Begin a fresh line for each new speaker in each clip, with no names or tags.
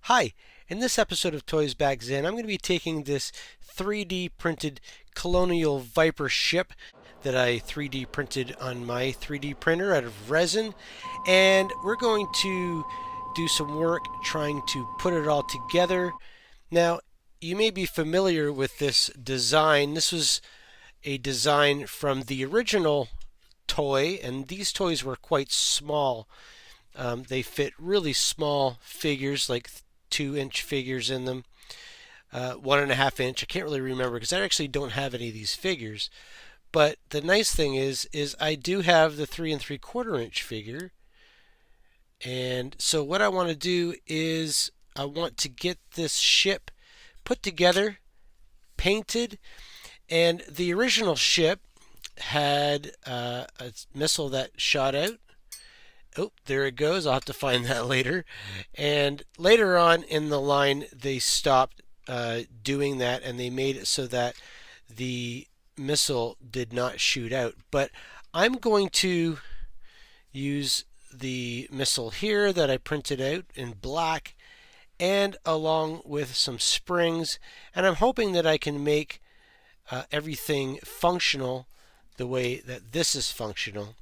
Hi, in this episode of Toysbackzen, I'm going to be taking this 3D printed Colonial Viper ship that I 3D printed on my 3D printer out of resin, and we're going to do some work trying to put it all together. Now, you may be familiar with this design. This was a design from the original toy, and these toys were quite small. They fit really small figures, like 2-inch figures in them, 1.5 inch. I can't really remember because I actually don't have any of these figures. But the nice thing is I do have the 3 3/4 inch figure. And so what I want to do is I want to get this ship put together, painted, and the original ship had a missile that shot out. Oh, there it goes. I'll have to find that later. And later on in the line, they stopped doing that and they made it so that the missile did not shoot out. But I'm going to use the missile here that I printed out in black and along with some springs. And I'm hoping that I can make everything functional the way that this is functional.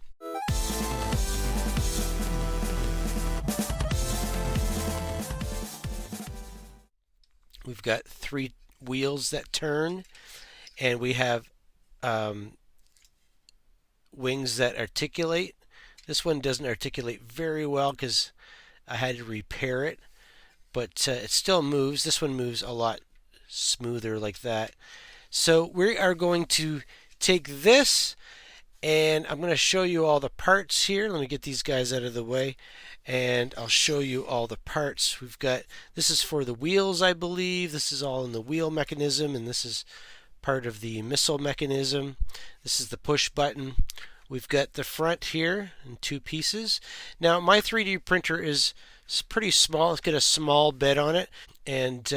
We've got 3 wheels that turn, and we have wings that articulate. This one doesn't articulate very well because I had to repair it, but it still moves. This one moves a lot smoother like that. So we are going to take this, and I'm going to show you all the parts here. Let me get these guys out of the way, and I'll show you all the parts. We've got, this is for the wheels, I believe. This is all in the wheel mechanism, and this is part of the missile mechanism. This is the push button. We've got the front here in 2 pieces. Now my 3D printer is pretty small. It's got a small bed on it, and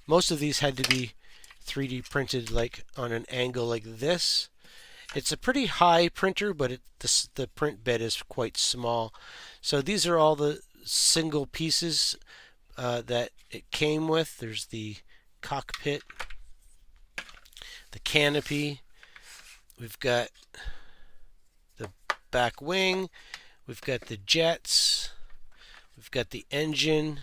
most of these had to be 3D printed like on an angle like this. It's a pretty high printer, but the print bed is quite small. So these are all the single pieces that it came with. There's the cockpit, the canopy, we've got the back wing, we've got the jets, we've got the engine,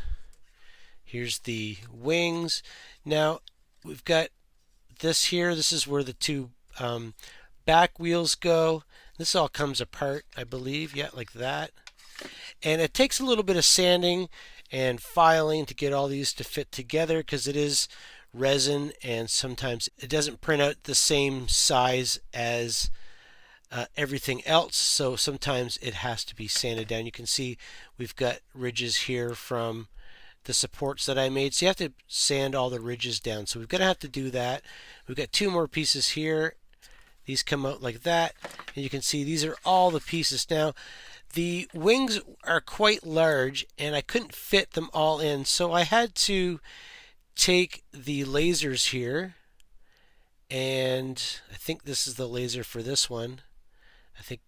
here's the wings. Now we've got this here. This is where the 2 back wheels go. This all comes apart, I believe, yeah, like that. And it takes a little bit of sanding and filing to get all these to fit together because it is resin and sometimes it doesn't print out the same size as everything else, so sometimes it has to be sanded down. You can see we've got ridges here from the supports that I made, so you have to sand all the ridges down, so we're going to have to do that. We've got 2 more pieces here. These come out like that, and you can see these are all the pieces. Now, the wings are quite large, and I couldn't fit them all in, so I had to take the lasers here, and I think this is the laser for this one. I think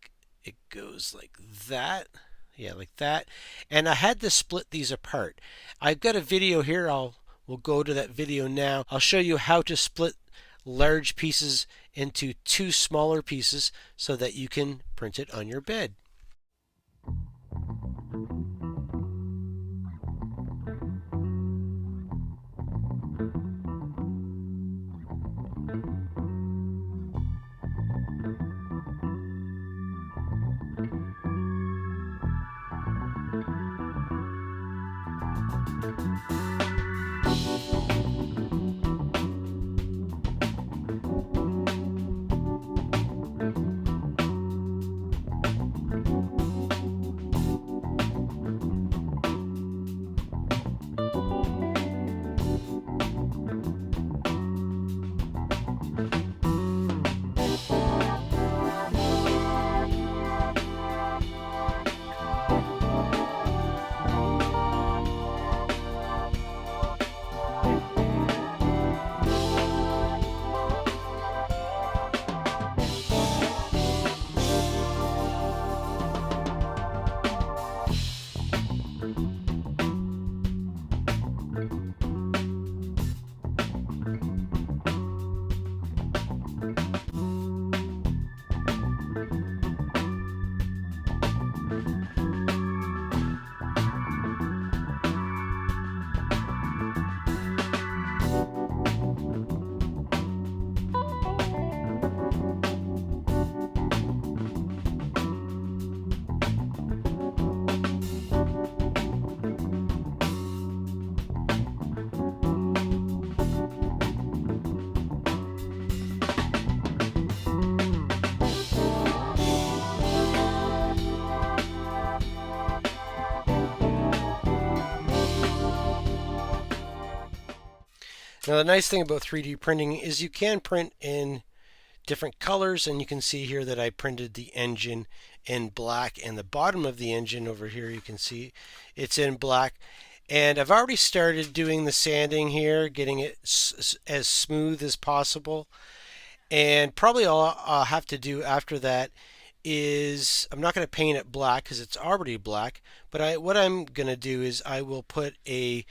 it goes like that. Yeah, like that. And I had to split these apart. I've got a video here. We'll go to that video now. I'll show you how to split large pieces into 2 smaller pieces so that you can print it on your bed. Now the nice thing about 3D printing is you can print in different colors, and you can see here that I printed the engine in black, and the bottom of the engine over here you can see it's in black. And I've already started doing the sanding here, getting it as smooth as possible. And probably all I'll have to do after that is I'm not going to paint it black because it's already black, but what I'm going to do is I will put a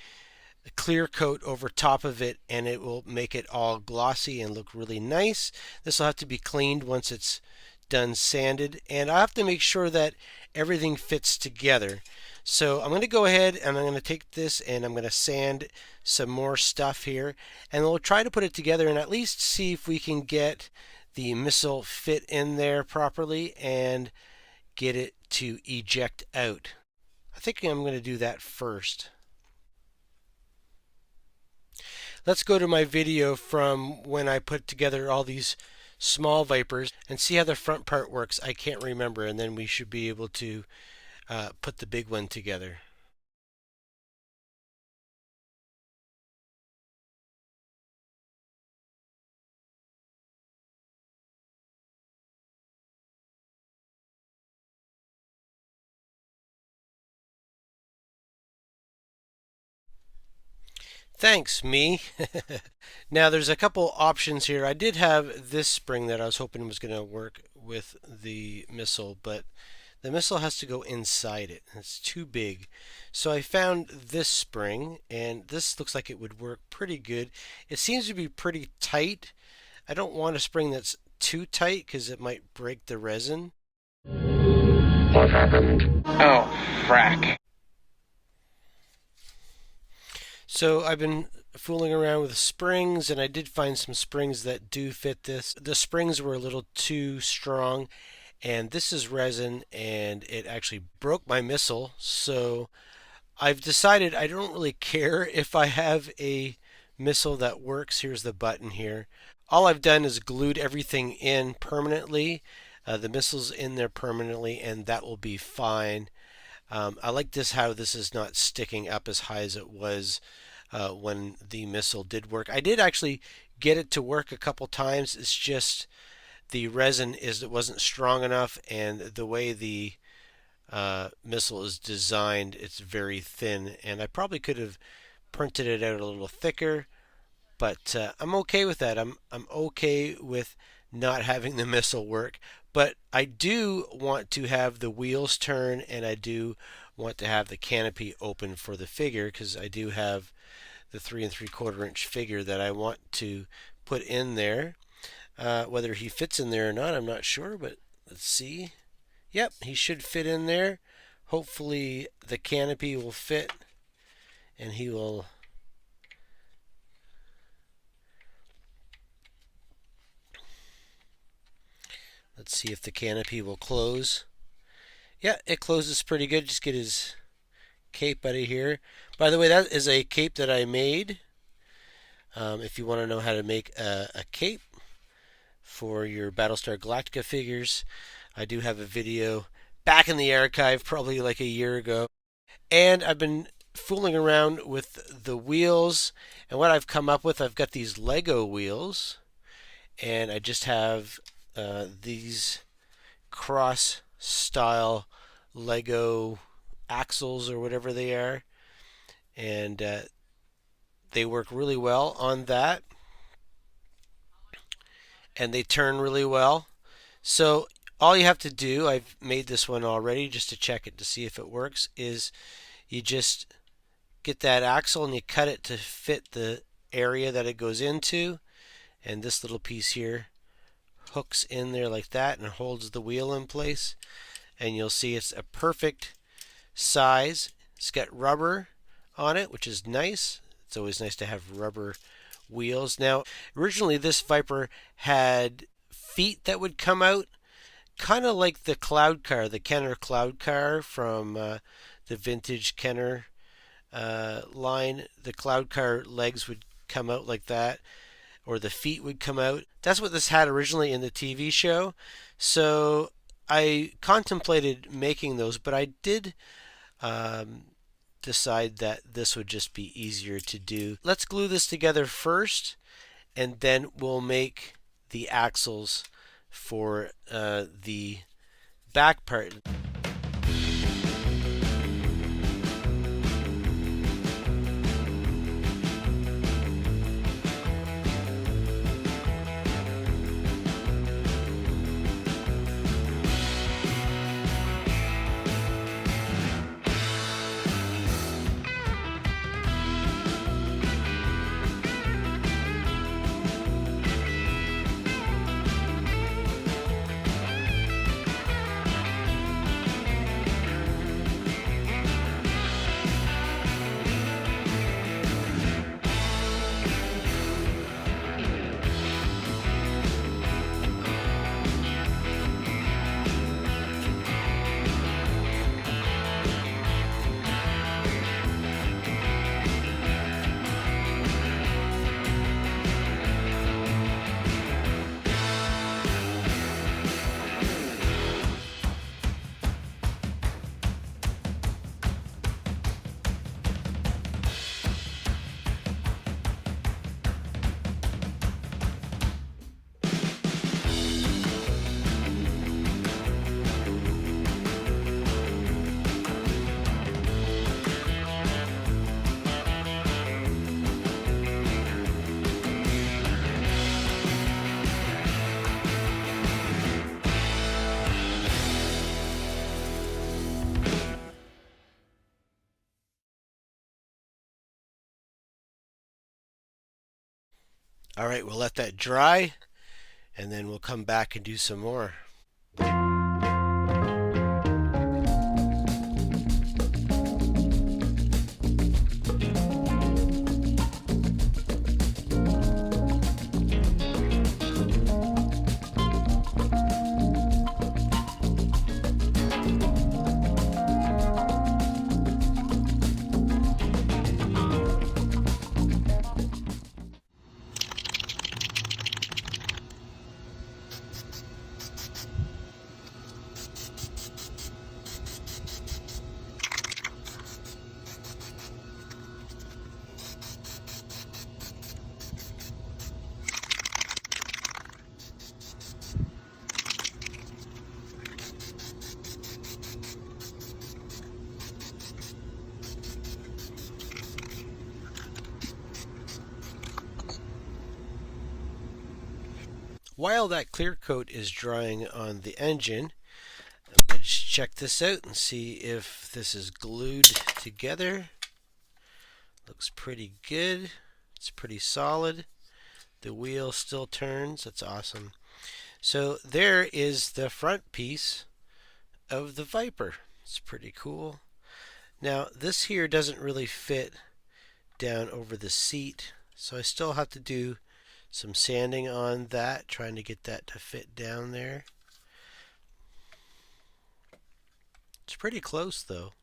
clear coat over top of it, and it will make it all glossy and look really nice. This will have to be cleaned once it's done sanded, and I have to make sure that everything fits together. So I'm going to go ahead and I'm going to take this and I'm going to sand some more stuff here, and we'll try to put it together and at least see if we can get the missile fit in there properly and get it to eject out. I think I'm going to do that first. Let's go to my video from when I put together all these small Vipers and see how the front part works. I can't remember, and then we should be able to put the big one together. Thanks, me. Now there's a couple options here. I did have this spring that I was hoping was going to work with the missile, but the missile has to go inside it. It's too big. So I found this spring, and this looks like it would work pretty good. It seems to be pretty tight. I don't want a spring that's too tight because it might break the resin.
What happened? Oh, frack.
So I've been fooling around with springs, and I did find some springs that do fit this. The springs were a little too strong, and this is resin, and it actually broke my missile. So I've decided I don't really care if I have a missile that works. Here's the button here. All I've done is glued everything in permanently. The missile's in there permanently, and that will be fine. I like this, how this is not sticking up as high as it was when the missile did work. I did actually get it to work a couple times. It's just the resin it wasn't strong enough, and the way the missile is designed, it's very thin, and I probably could have printed it out a little thicker, but I'm okay with that. I'm okay with not having the missile work, but I do want to have the wheels turn, and I do want to have the canopy open for the figure, because I do have the 3 3/4 inch figure that I want to put in there. Whether he fits in there or not, I'm not sure, but let's see. Yep, he should fit in there. Hopefully the canopy will fit, and he will. Let's see if the canopy will close. Yeah, it closes pretty good. Just get his cape out of here. By the way, that is a cape that I made. If you want to know how to make a cape for your Battlestar Galactica figures, I do have a video back in the archive, probably like a year ago. And I've been fooling around with the wheels, and what I've come up with, I've got these Lego wheels, and I just have these cross style Lego axles or whatever they are, and they work really well on that, and they turn really well. So all you have to do, I've made this one already just to check it to see if it works, is you just get that axle and you cut it to fit the area that it goes into. And this little piece here hooks in there like that and holds the wheel in place. And you'll see it's a perfect size. It's got rubber on it, which is nice. It's always nice to have rubber wheels. Now, originally this Viper had feet that would come out, kind of like the Cloud Car, the Kenner Cloud Car from the vintage Kenner line. The Cloud Car legs would come out like that, or the feet would come out. That's what this had originally in the TV show. So I contemplated making those, but I did decide that this would just be easier to do. Let's glue this together first, and then we'll make the axles for the back part. All right, we'll let that dry, and then we'll come back and do some more. While that clear coat is drying on the engine, let's check this out and see if this is glued together. Looks pretty good. It's pretty solid. The wheel still turns. That's awesome. So there is the front piece of the Viper. It's pretty cool. Now this here doesn't really fit down over the seat, so I still have to do some sanding on that, trying to get that to fit down there. It's pretty close though.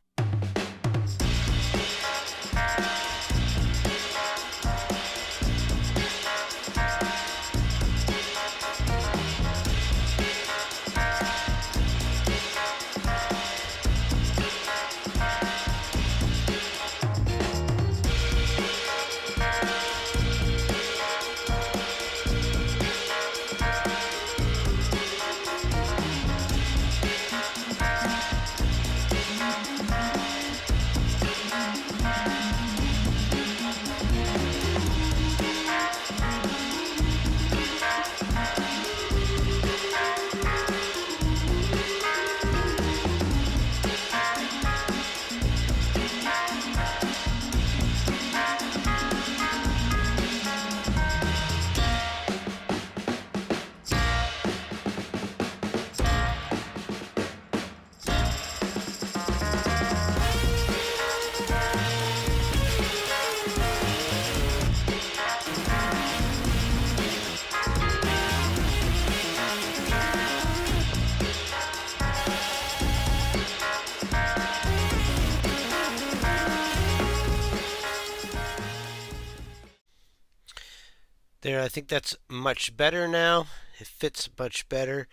There, I think that's much better now. It fits much better.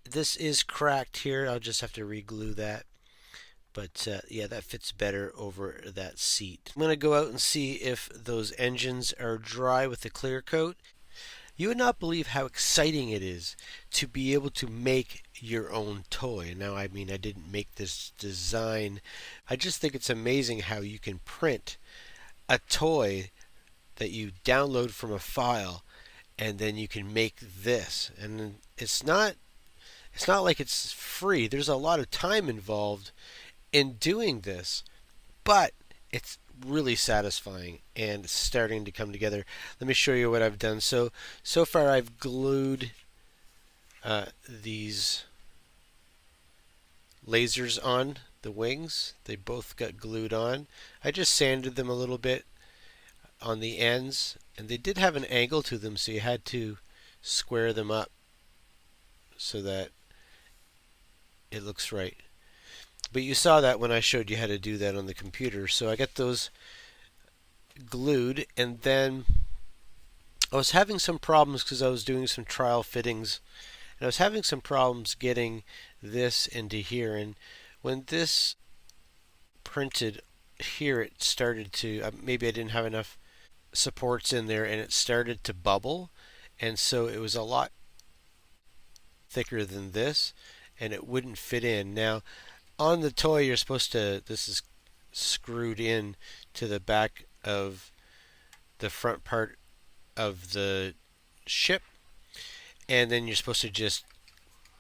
This is cracked here. I'll just have to re-glue that. But yeah, that fits better over that seat. I'm going to go out and see if those engines are dry with the clear coat. You would not believe how exciting it is to be able to make your own toy. Now, I mean, I didn't make this design. I just think it's amazing how you can print a toy that you download from a file, and then you can make this. And it's not like it's free. There's a lot of time involved in doing this, but it's really satisfying and starting to come together. Let me show you what I've done. So far I've glued these lasers on the wings. They both got glued on. I just sanded them a little bit on the ends, and they did have an angle to them, so you had to square them up so that it looks right. But you saw that when I showed you how to do that on the computer. So I got those glued, and then I was having some problems because I was doing some trial fittings, and I was having some problems getting this into here. And when this printed here, it started to, maybe I didn't have enough supports in there, and it started to bubble, and so it was a lot thicker than this, and it wouldn't fit in. Now, on the toy, you're supposed to, this is screwed in to the back of the front part of the ship, and then you're supposed to just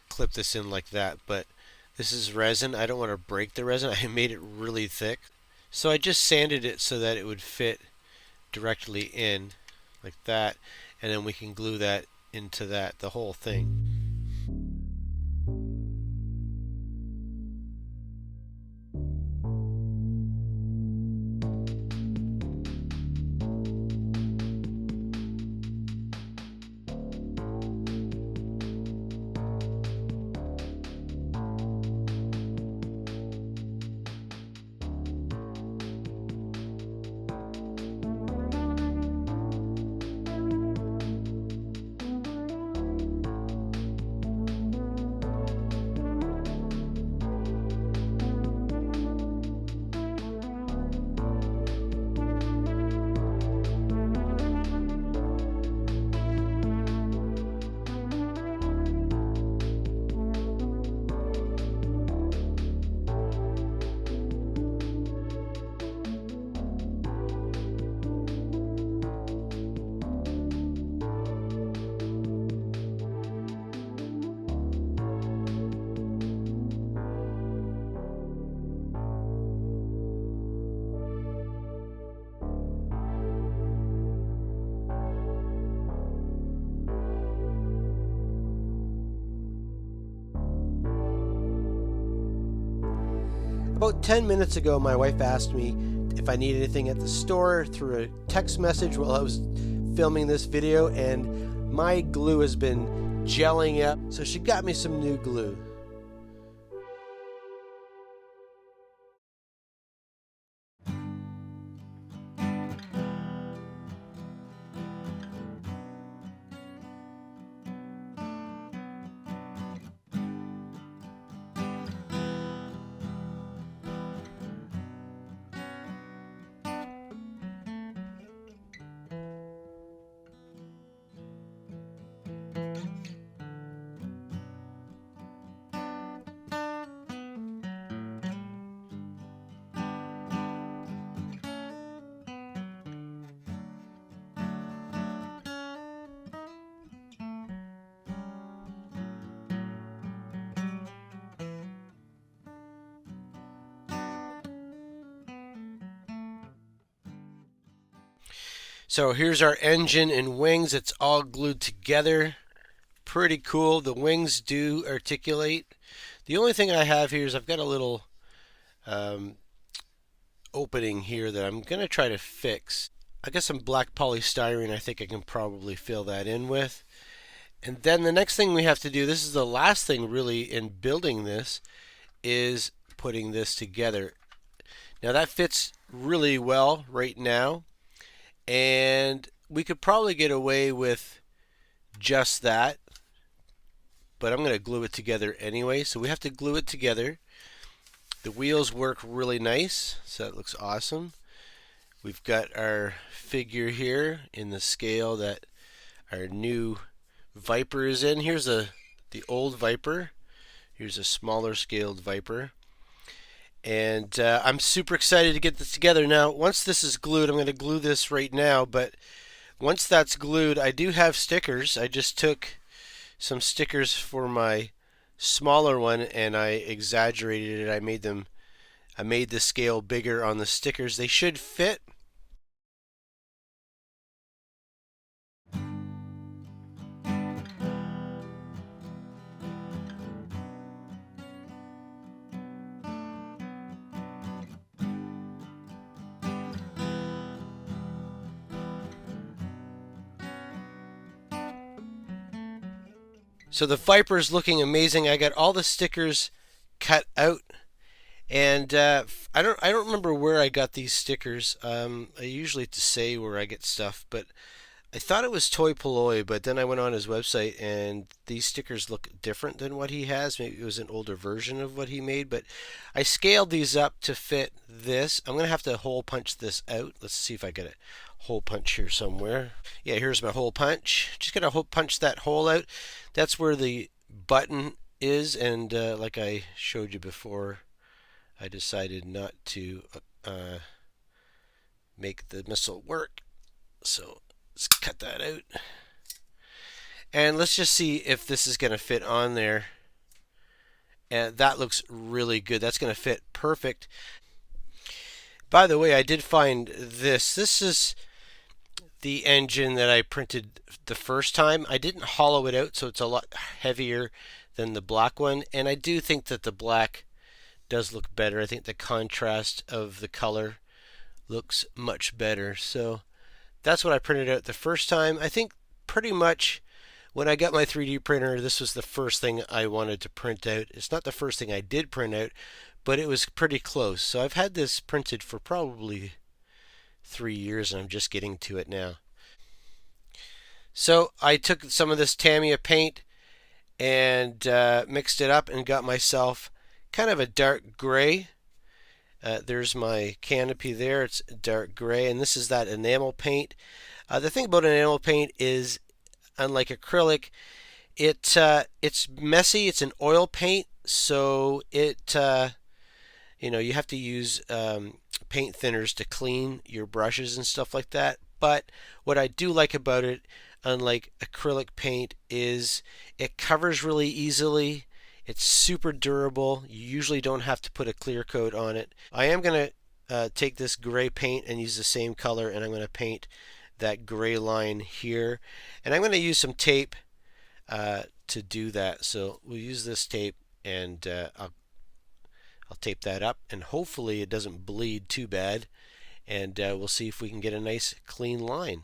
clip this in like that. But this is resin. I don't want to break the resin. I made it really thick, so I just sanded it so that it would fit directly in like that, and then we can glue that into that, the whole thing. About 10 minutes ago, my wife asked me if I need anything at the store through a text message while I was filming this video, and my glue has been gelling up, so she got me some new glue. So here's our engine and wings. It's all glued together. Pretty cool. The wings do articulate. The only thing I have here is I've got a little opening here that I'm going to try to fix. I got some black polystyrene. I think I can probably fill that in with. And then the next thing we have to do, this is the last thing really in building this, is putting this together. Now that fits really well right now. And we could probably get away with just that, but I'm going to glue it together anyway. So we have to glue it together. The wheels work really nice, so that looks awesome. We've got our figure here in the scale that our new Viper is in. Here's the old Viper. Here's a smaller scaled Viper. And I'm super excited to get this together. Now, once this is glued, I'm going to glue this right now, but once that's glued, I do have stickers. I just took some stickers for my smaller one and I exaggerated it. I made the scale bigger on the stickers. They should fit. So the Viper's looking amazing. I got all the stickers cut out, and I don't remember where I got these stickers. I usually have to say where I get stuff, but I thought it was Toy Polloi, but then I went on his website and these stickers look different than what he has. Maybe it was an older version of what he made, but I scaled these up to fit this. I'm going to have to hole punch this out. Let's see if I get a hole punch here somewhere. Yeah, here's my hole punch. Just going to hole punch that hole out. That's where the button is, and like I showed you before, I decided not to make the missile work. So let's cut that out. And let's just see if this is going to fit on there. And that looks really good. That's going to fit perfect. By the way, I did find this. This is the engine that I printed the first time. I didn't hollow it out, so it's a lot heavier than the black one. And I do think that the black does look better. I think the contrast of the color looks much better. So that's what I printed out the first time. I think pretty much when I got my 3D printer, this was the first thing I wanted to print out. It's not the first thing I did print out, but it was pretty close. So I've had this printed for probably 3 years and I'm just getting to it now. So I took some of this Tamiya paint and mixed it up and got myself kind of a dark gray. There's my canopy there. It's dark gray, and this is that enamel paint. The thing about enamel paint is, unlike acrylic, it's messy. It's an oil paint, so you have to use paint thinners to clean your brushes and stuff like that. But what I do like about it, unlike acrylic paint, is it covers really easily. It's super durable. You usually don't have to put a clear coat on it. I am going to take this gray paint and use the same color, and I'm going to paint that gray line here. And I'm going to use some tape to do that. So we'll use this tape, and I'll tape that up, and hopefully it doesn't bleed too bad. And we'll see if we can get a nice clean line.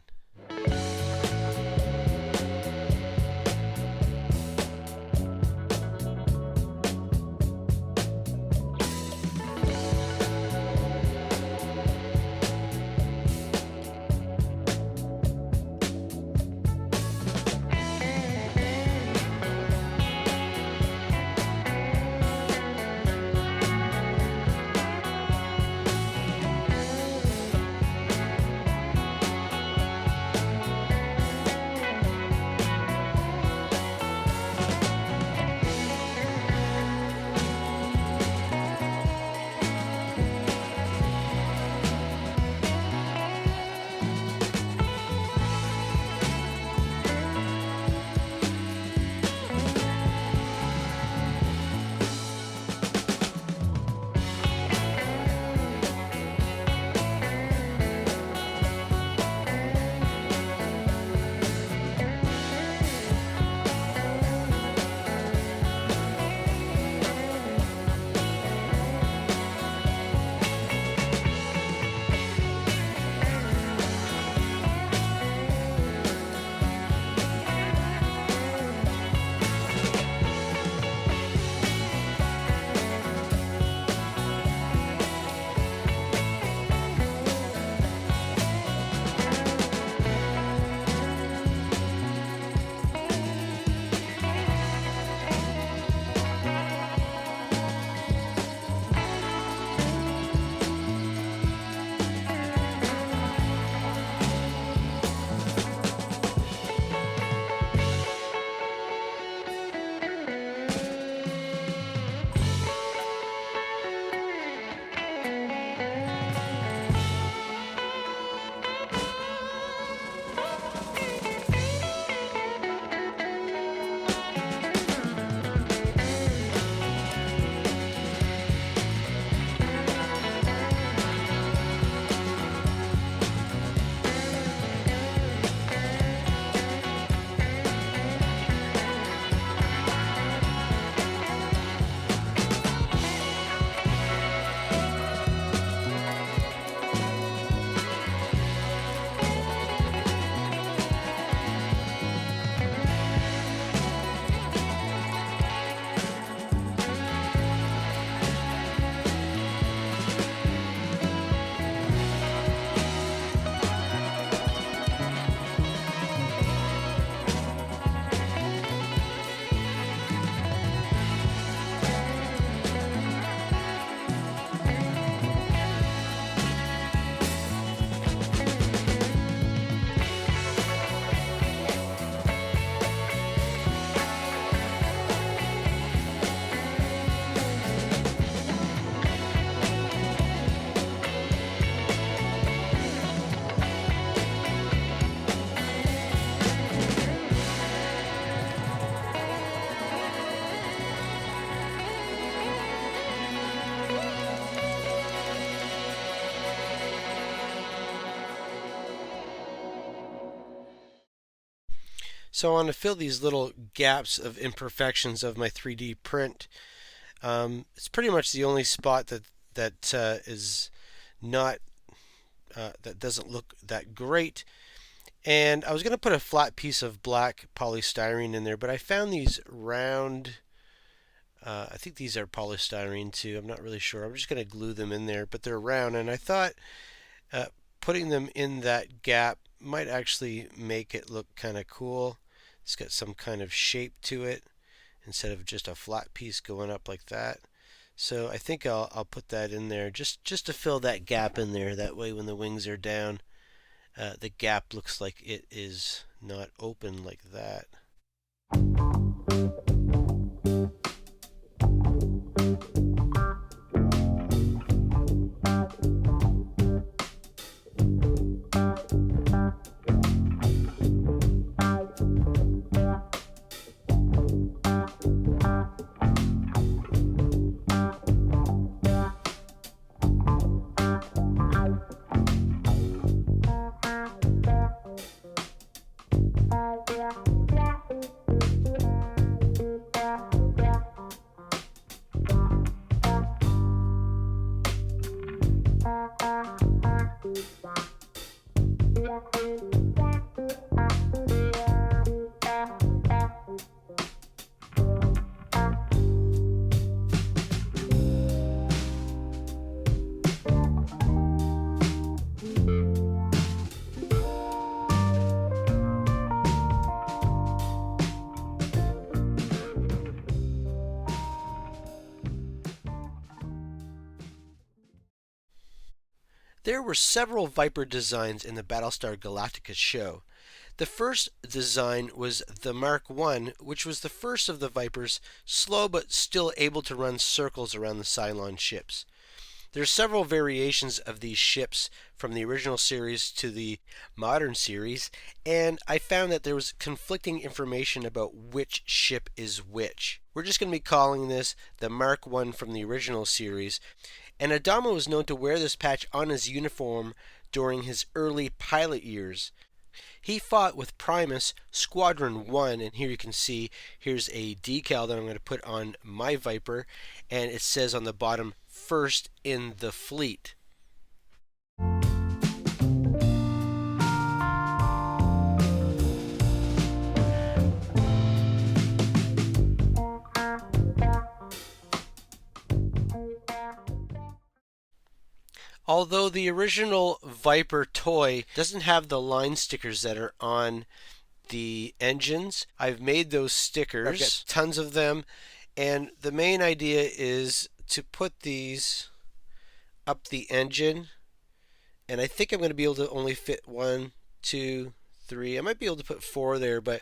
So I want to fill these little gaps of imperfections of my 3D print. It's pretty much the only spot that is not that doesn't look that great. And I was going to put a flat piece of black polystyrene in there, but I found these round. I think these are polystyrene too. I'm not really sure. I'm just going to glue them in there, but they're round, and I thought putting them in that gap might actually make it look kind of cool. It's got some kind of shape to it instead of just a flat piece going up like that. So I think I'll put that in there just to fill that gap in there. That way when the wings are down, the gap looks like it is not open like that. There were several Viper designs in the Battlestar Galactica show. The first design was the Mark I, which was the first of the Vipers, slow but still able to run circles around the Cylon ships. There are several variations of these ships from the original series to the modern series, and I found that there was conflicting information about which ship is which. We're just going to be calling this the Mark I from the original series, and Adamo was known to wear this patch on his uniform during his early pilot years. He fought with Primus Squadron 1, and here you can see, here's a decal that I'm going to put on my Viper, and it says on the bottom, first in the fleet. Although the original Viper toy doesn't have the line stickers that are on the engines, I've made those stickers. I've got tons of them, and the main idea is to put these up the engine, and I think I'm going to be able to only fit 1, 2, 3. I might be able to put 4 there, but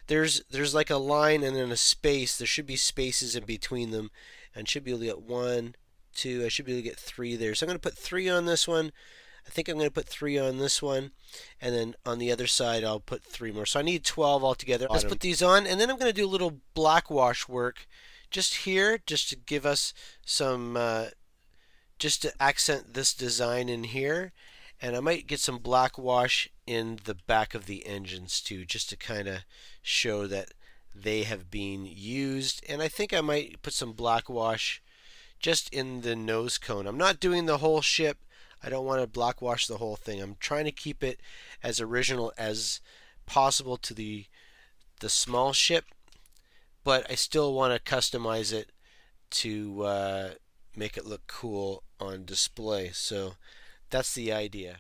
there's like a line and then a space. There should be spaces in between them, and should be able to get 1, 2. I should be able to get 3 there. So I'm going to put 3 on this one. I think I'm going to put 3 on this one, and then on the other side I'll put 3 more. So I need 12 altogether. Let's put these on, and then I'm going to do a little black wash work just here, just to give us some, just to accent this design in here. And I might get some black wash in the back of the engines too, just to kind of show that they have been used. And I think I might put some black wash just in the nose cone. I'm not doing the whole ship. I don't want to black wash the whole thing. I'm trying to keep it as original as possible to the small ship, but I still want to customize it to make it look cool on display. So that's the idea.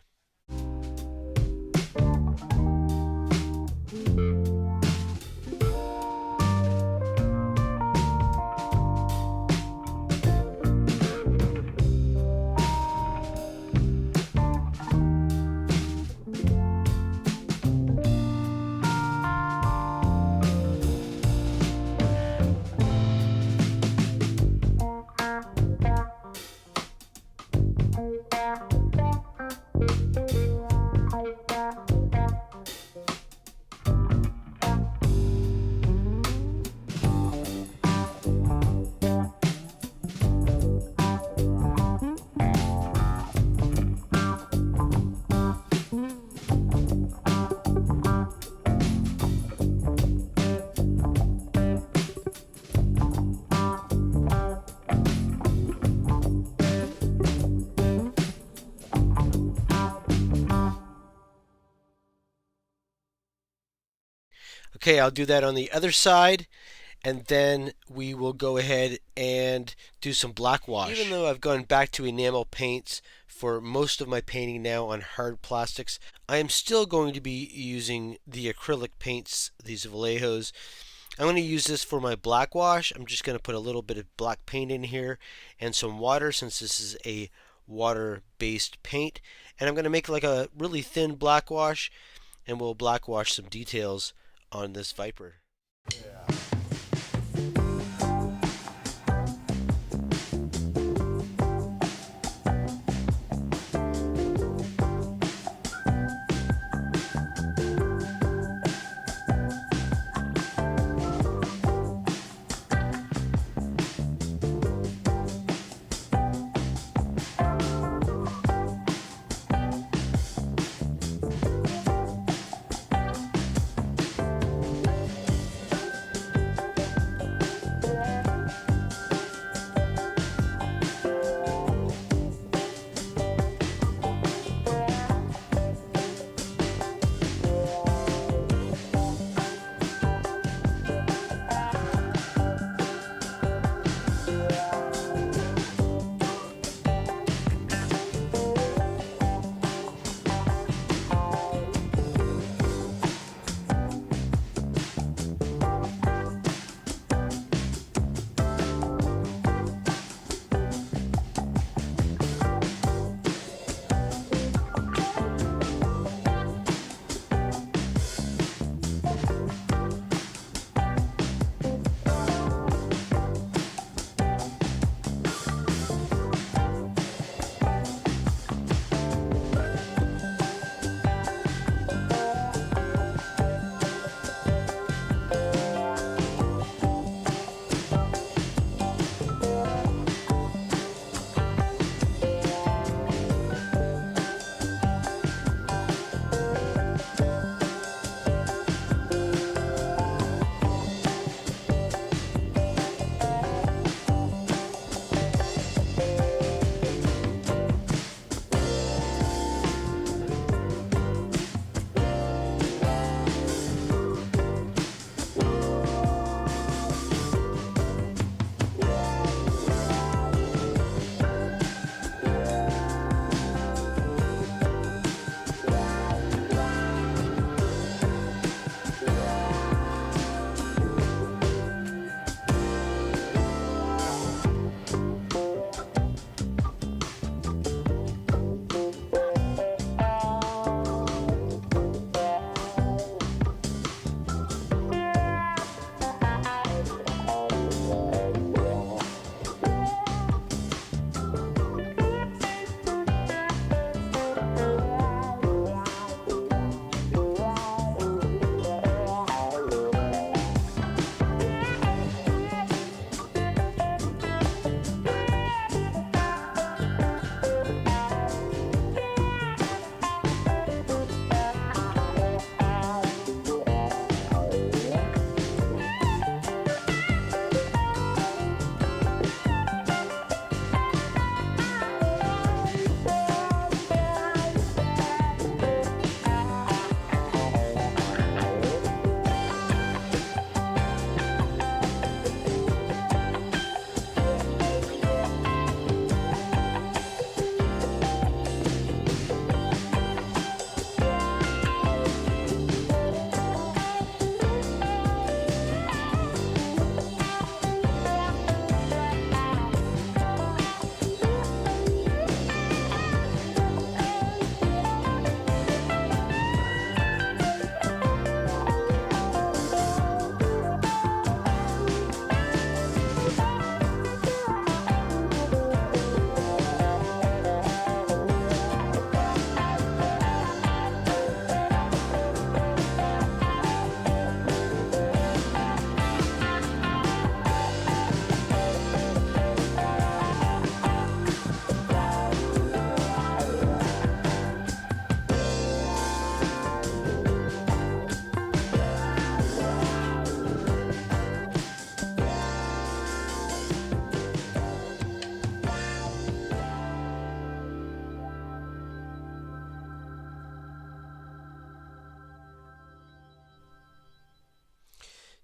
Okay, I'll do that on the other side, and then we will go ahead and do some black wash. Even though I've gone back to enamel paints for most of my painting now on hard plastics, I am still going to be using the acrylic paints, these Vallejos. I'm going to use this for my black wash. I'm just going to put a little bit of black paint in here and some water, since this is a water-based paint. And I'm going to make like a really thin black wash, and we'll black wash some details on this Viper.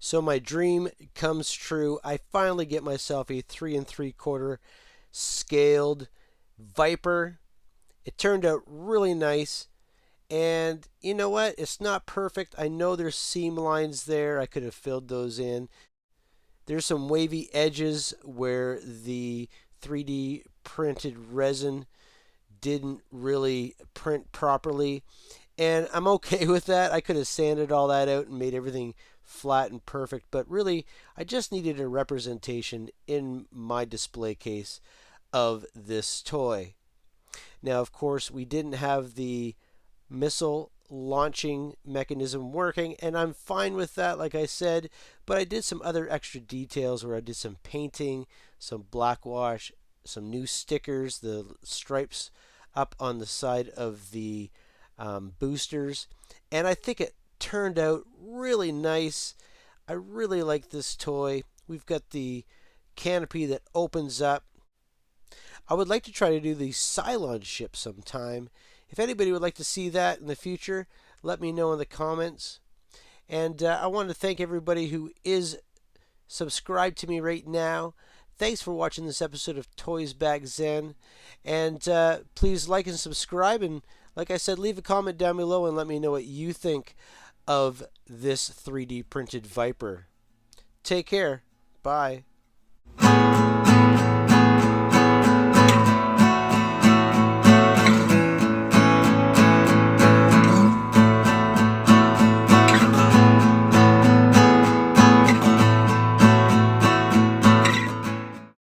So my dream comes true. I finally get myself a 3 3/4 scaled Viper. It turned out really nice. And you know what? It's not perfect. I know there's seam lines there. I could have filled those in. There's some wavy edges where the 3D printed resin didn't really print properly. And I'm okay with that. I could have sanded all that out and made everything flat and perfect. But really, I just needed a representation in my display case of this toy. Now, of course, we didn't have the missile launching mechanism working, and I'm fine with that, like I said, but I did some other extra details where I did some painting, some black wash, some new stickers, the stripes up on the side of the boosters, and I think it turned out really nice. I really like this toy. We've got the canopy that opens up. I would like to try to do the Cylon ship sometime. If anybody would like to see that in the future, let me know in the comments. And I want to thank everybody who is subscribed to me right now. Thanks for watching this episode of Toysbackzen. And please like and subscribe. And like I said, leave a comment down below and let me know what you think of this 3D printed Viper. Take care. Bye.